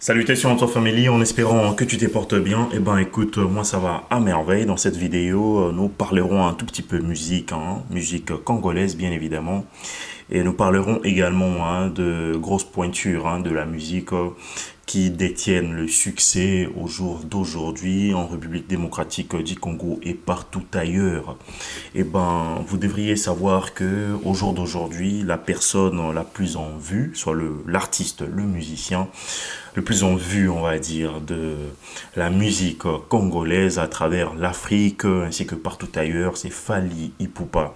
Salutations à toi famille, en espérant que tu te portes bien. Eh ben écoute, moi ça va à merveille. Dans cette vidéo, nous parlerons un tout petit peu musique, musique congolaise bien évidemment. Et nous parlerons également de grosses pointures de la musique qui détiennent le succès au jour d'aujourd'hui en République démocratique du Congo et partout ailleurs. Eh ben, vous devriez savoir que au jour d'aujourd'hui, la personne la plus en vue, soit l'artiste, le musicien, le plus en vue, on va dire, de la musique congolaise à travers l'Afrique ainsi que partout ailleurs, c'est Fally Ipupa.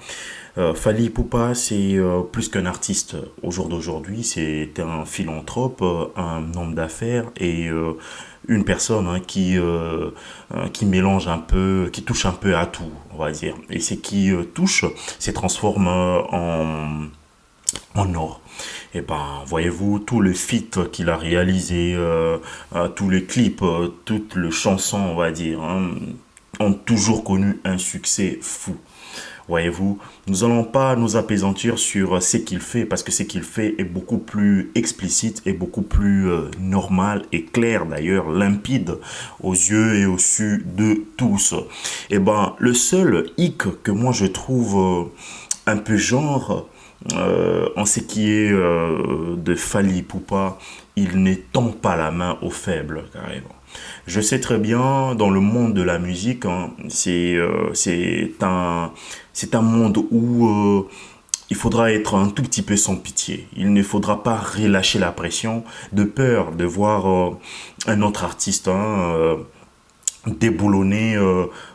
Fally Ipupa, c'est plus qu'un artiste au jour d'aujourd'hui, c'est un philanthrope, un homme d'affaires et une personne qui mélange un peu, qui touche un peu à tout, on va dire. Et ce qui touche, se transforme en or. Et ben, voyez-vous, tout le feat qu'il a réalisé, tous les clips, toutes les chansons, on va dire, ont toujours connu un succès fou. Voyez-vous, nous allons pas nous appesantir sur ce qu'il fait parce que ce qu'il fait est beaucoup plus explicite et beaucoup plus normal et clair d'ailleurs, limpide aux yeux et aux su de tous. Et ben, le seul hic que moi je trouve un peu genre en ce qui est de Fally Ipupa, il ne tend pas la main aux faibles carrément. Je sais très bien, dans le monde de la musique, c'est un monde où il faudra être un tout petit peu sans pitié. Il ne faudra pas relâcher la pression de peur de voir un autre artiste déboulonner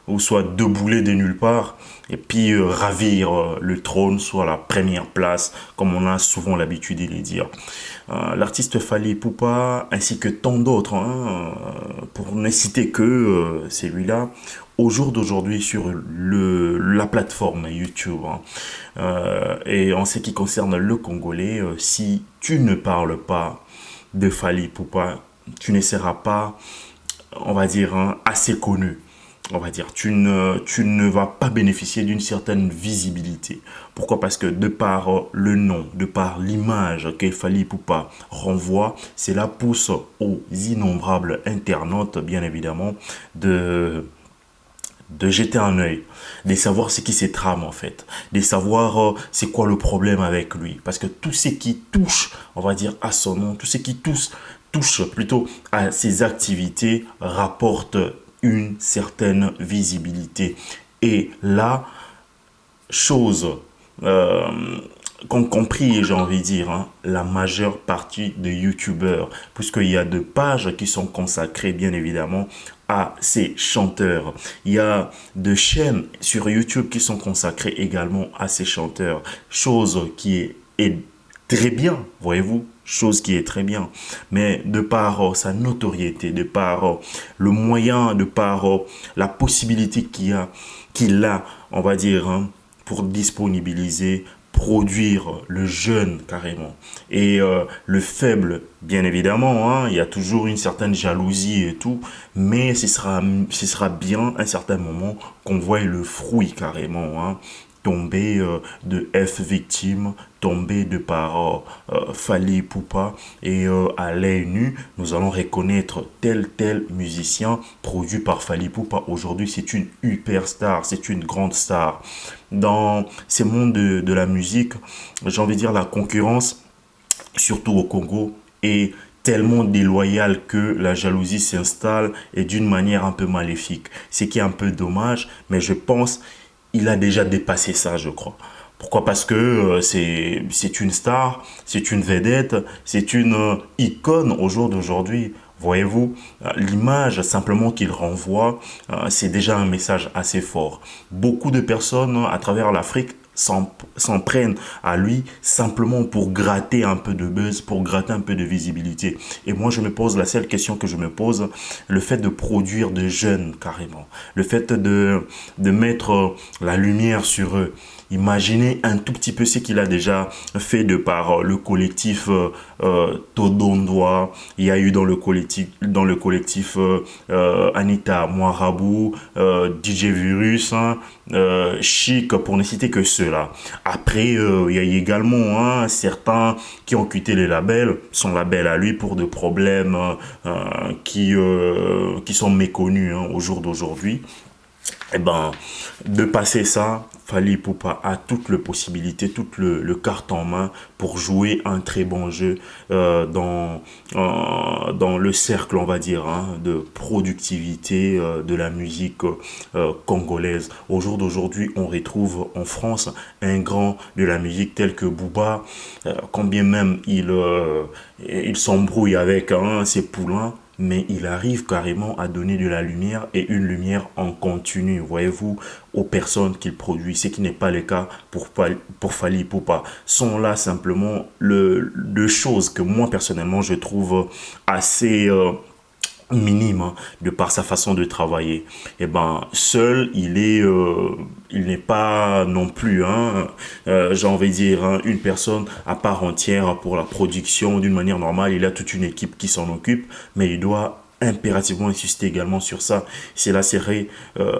ou soit debouler de nulle part et puis ravir le trône, soit la première place, comme on a souvent l'habitude de le dire. L'artiste Fally Ipupa, ainsi que tant d'autres, pour ne citer que celui-là, au jour d'aujourd'hui sur la plateforme YouTube. Et en ce qui concerne le Congolais, si tu ne parles pas de Fally Ipupa, tu ne seras pas, on va dire, assez connu. On va dire, tu ne vas pas bénéficier d'une certaine visibilité. Pourquoi? Parce que de par le nom, de par l'image que Fally Ipupa renvoie, cela pousse aux innombrables internautes, bien évidemment, de jeter un œil, de savoir ce qui se trame en fait, de savoir c'est quoi le problème avec lui. Parce que tout ce qui touche, on va dire, à son nom, tout ce qui touche plutôt à ses activités rapporte une certaine visibilité. Et là, chose euh, qu'ont compris, j'ai envie de dire, la majeure partie des youtubeurs, puisqu'il y a deux pages qui sont consacrées, bien évidemment, à ces chanteurs. Il y a deux chaînes sur YouTube qui sont consacrées également à ces chanteurs, chose qui est très bien, voyez-vous, chose qui est très bien. Mais de par sa notoriété, de par le moyen, de par la possibilité qu'il a, on va dire, pour disponibiliser, produire le jeune carrément et le faible bien évidemment, il y a toujours une certaine jalousie et tout, mais ce sera bien à un certain moment qu'on voit le fruit carrément, tomber de F victime, tomber de par Fally Ipupa et à l'œil nu, nous allons reconnaître tel musicien produit par Fally Ipupa. Aujourd'hui, c'est une hyper star, c'est une grande star. Dans ces mondes de la musique, j'ai envie de dire la concurrence, surtout au Congo, est tellement déloyale que la jalousie s'installe et d'une manière un peu maléfique. Ce qui est un peu dommage, mais je pense il a déjà dépassé ça, je crois. Pourquoi? Parce que c'est une star, c'est une vedette, c'est une icône au jour d'aujourd'hui. Voyez-vous, l'image simplement qu'il renvoie, c'est déjà un message assez fort. Beaucoup de personnes à travers l'Afrique s'en prennent à lui simplement pour gratter un peu de buzz, pour gratter un peu de visibilité. Et moi, je me pose la seule question que je me pose, le fait de produire de jeunes carrément, le fait de mettre la lumière sur eux. Imaginez un tout petit peu ce qu'il a déjà fait de par le collectif Todondoa, il y a eu dans le collectif Anita Moirabou, DJ Virus, hein, Chic, pour ne citer que ceux-là. Après, il y a également hein, certains qui ont quitté les labels, son label à lui pour des problèmes qui sont méconnus hein, au jour d'aujourd'hui. Eh ben, de passer ça, Fally Ipupa a toute la possibilité, tout le carte en main pour jouer un très bon jeu dans le cercle, on va dire, hein, de productivité de la musique congolaise. Au jour d'aujourd'hui, on retrouve en France un grand de la musique tel que Booba, combien même il s'embrouille avec hein, ses poulains, mais il arrive carrément à donner de la lumière et une lumière en continu, voyez-vous, aux personnes qu'il produit, ce qui n'est pas le cas pour Fally Ipupa. Sont là simplement deux choses que moi personnellement je trouve assez minime hein, de par sa façon de travailler. Et ben seul il n'est pas non plus hein, j'ai envie de dire hein, une personne à part entière pour la production d'une manière normale. Il a toute une équipe qui s'en occupe, mais il doit impérativement insister également sur ça. Cela serait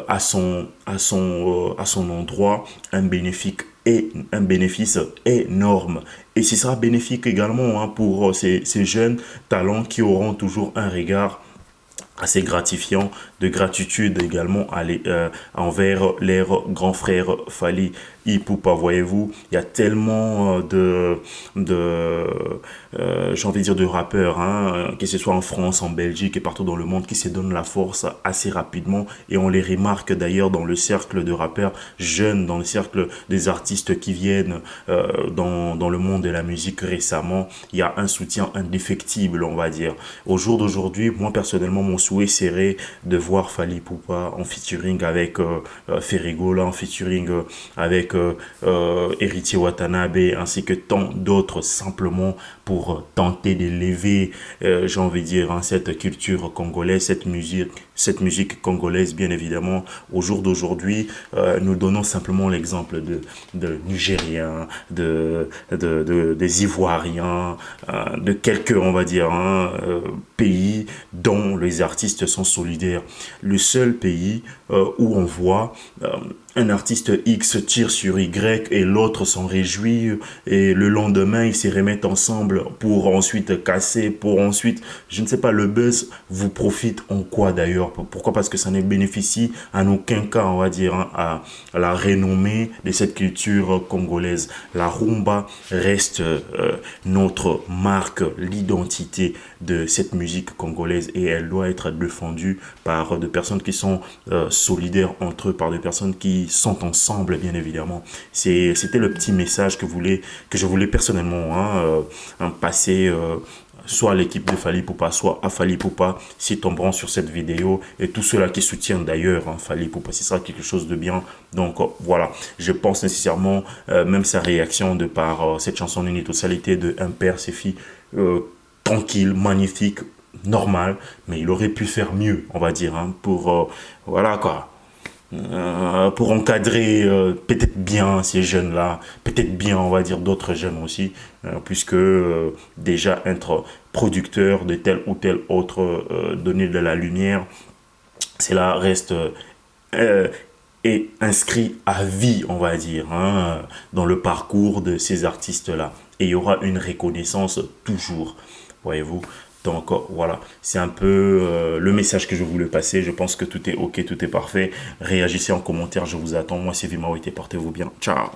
à son endroit un bénéfice énorme. Et ce sera bénéfique également hein, pour ces jeunes talents qui auront toujours un regard assez gratifiant, de gratitude également envers leur grand frère Fally Ipupa. Voyez-vous, il y a tellement j'ai envie de dire de rappeurs, hein, que ce soit en France, en Belgique et partout dans le monde, qui se donnent la force assez rapidement, et on les remarque d'ailleurs dans le cercle de rappeurs jeunes, dans le cercle des artistes qui viennent dans le monde de la musique récemment. Il y a un soutien indéfectible, on va dire. Au jour d'aujourd'hui, moi personnellement, mon souhait serait de voir Fally Ipupa en featuring avec Ferrigola, en featuring avec Héritier Watanabe, ainsi que tant d'autres, simplement pour tenter d'élever, j'ai envie de dire, hein, cette culture congolaise, cette musique congolaise, bien évidemment. Au jour d'aujourd'hui, nous donnons simplement l'exemple de Nigériens, des Ivoiriens, de quelques, on va dire, hein, pays dont les artistes sont solidaires. Le seul pays où on voit un artiste X tire sur Y et l'autre s'en réjouit, et le lendemain ils se remettent ensemble pour ensuite casser, pour ensuite, je ne sais pas, le buzz vous profite en quoi d'ailleurs? Pourquoi? Parce que ça ne bénéficie en aucun cas, on va dire, hein, à la renommée de cette culture congolaise. La rumba reste notre marque, l'identité de cette musique congolaise, et elle doit être défendue par des personnes qui sont solidaires entre eux, par des personnes qui sont ensemble, bien évidemment. C'était le petit message que je voulais personnellement passer soit à l'équipe de Fally Ipupa, soit à Fally Ipupa, si tomberont sur cette vidéo, et tous ceux-là qui soutiennent d'ailleurs hein, Fally Ipupa, ce sera quelque chose de bien. Donc voilà, je pense nécessairement, même sa réaction de par cette chanson Une totalité de Imper Sefi, tranquille, magnifique, normal, mais il aurait pu faire mieux, on va dire, hein, pour voilà quoi. Pour encadrer peut-être bien ces jeunes-là, peut-être bien, on va dire, d'autres jeunes aussi, puisque déjà être producteur de tel ou tel autre, donner de la lumière, cela reste et inscrit à vie, on va dire, hein, dans le parcours de ces artistes-là. Et il y aura une reconnaissance toujours, voyez-vous. Donc voilà, c'est un peu le message que je voulais passer. Je pense que tout est ok, tout est parfait. Réagissez en commentaire, je vous attends. Moi c'est Vimawite, portez-vous bien. Ciao.